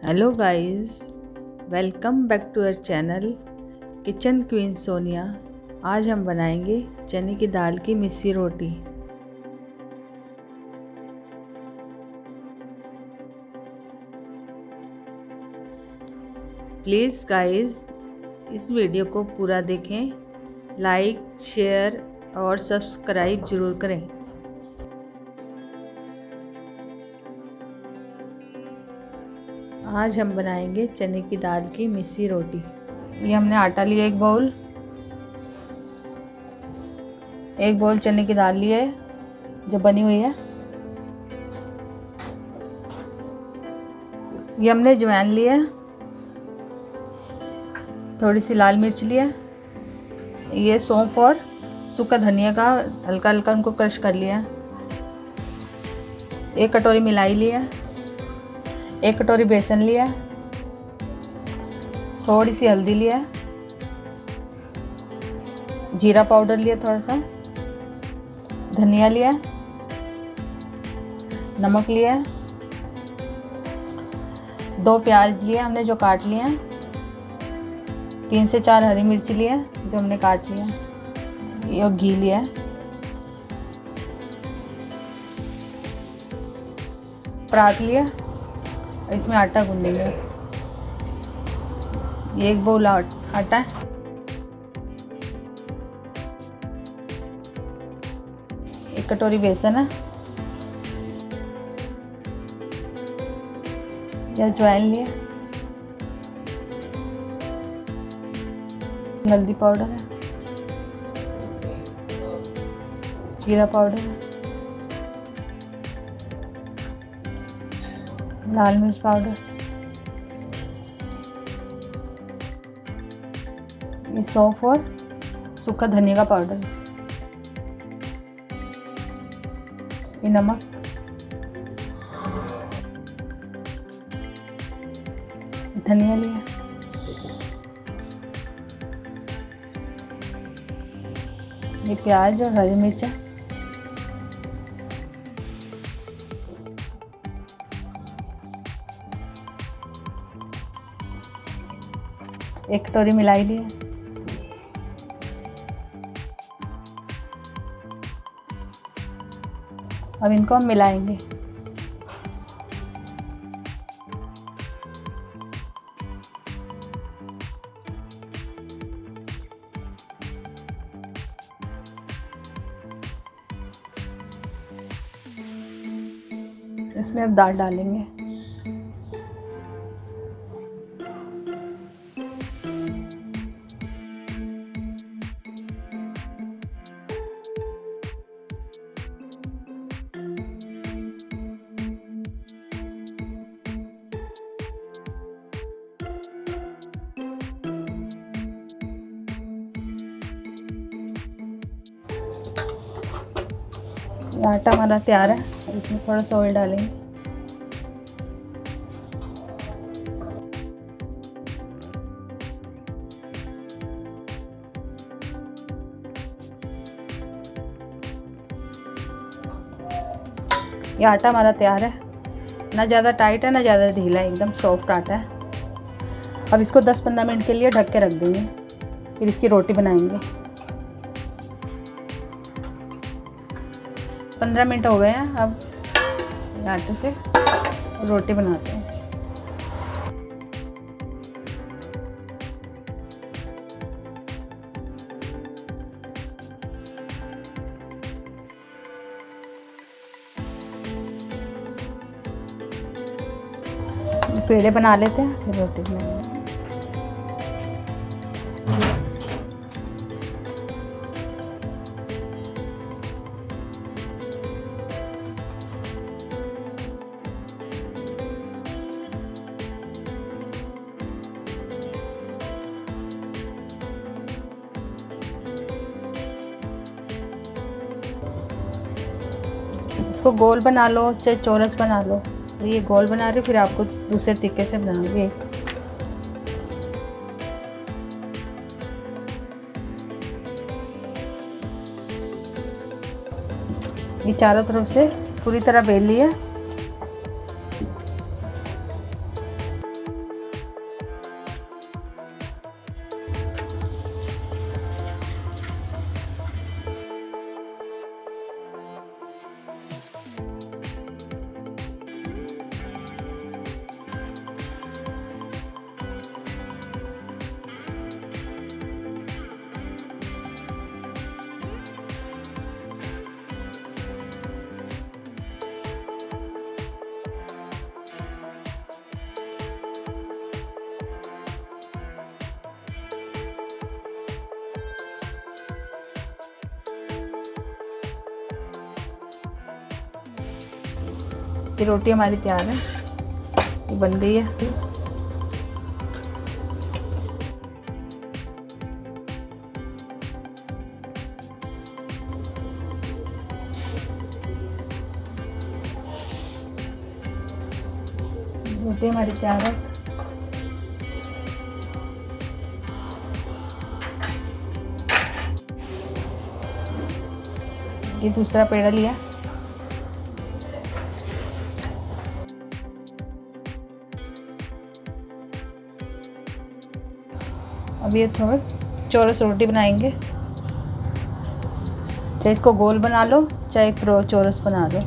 Hello guys, welcome back to our channel kitchen queen Sonia. आज हम बनाएंगे चने की दाल की मिस्सी रोटी। प्लीज़ गाइस, इस वीडियो को पूरा देखें, लाइक, शेयर और सब्सक्राइब ज़रूर करें। आज हम बनाएंगे चने की दाल की मिस्सी रोटी। ये हमने आटा लिया, एक बाउल चने की दाल लिया है जो बनी हुई है। ये हमने अजवाइन लिया है, थोड़ी सी लाल मिर्च लिया, ये सौंफ और सूखा धनिया का हल्का हल्का उनको क्रश कर लिया। एक कटोरी मिलाई लिया, एक कटोरी बेसन लिया, थोड़ी सी हल्दी लिया, जीरा पाउडर लिया, थोड़ा सा धनिया लिया, नमक लिया, 2 प्याज लिए हमने जो काट लिया, 3 से 4 हरी मिर्च लिया जो हमने काट लिया, ये घी लिया, परात लिया, इसमें आटा गूंदेंगे। ये 1 बाउल आटा है, एक कटोरी बेसन है, या अजवाइन लिया, हल्दी पाउडर है, जीरा पाउडर है, लाल मिर्च पाउडर, ये सौंफ और सूखा धनिया का पाउडर, ये नमक, धनिया लिया, ये प्याज और हरी मिर्च, एक कटोरी मिलाई ली है। अब इनको हम मिलाएंगे। इसमें अब दाल डालेंगे। आटा हमारा तैयार है, इसमें थोड़ा सा ऑयल डालेंगे। ये आटा हमारा तैयार है, ना ज़्यादा टाइट है ना ज़्यादा ढीला है, एकदम सॉफ्ट आटा है। अब इसको 10-15 मिनट के लिए ढक के रख देंगे, फिर इसकी रोटी बनाएंगे। 15 मिनट हो गए हैं, अब आटे से रोटी बनाते हैं। पेड़े बना लेते हैं, फिर रोटी बनाएंगे। इसको गोल बना लो चाहे चौरस बना लो। ये गोल बना रही हूँ, फिर आपको दूसरे तरीके से बनाऊंगी। ये चारों तरफ से पूरी तरह बेल लिया। ये रोटी हमारी तैयार है, ये बन गई है। रोटी हमारी तैयार है। ये दूसरा पेड़ा लिया। अब ये थोड़ा चौरस रोटी बनाएंगे, चाहे इसको गोल बना लो चाहे चौरस बना लो।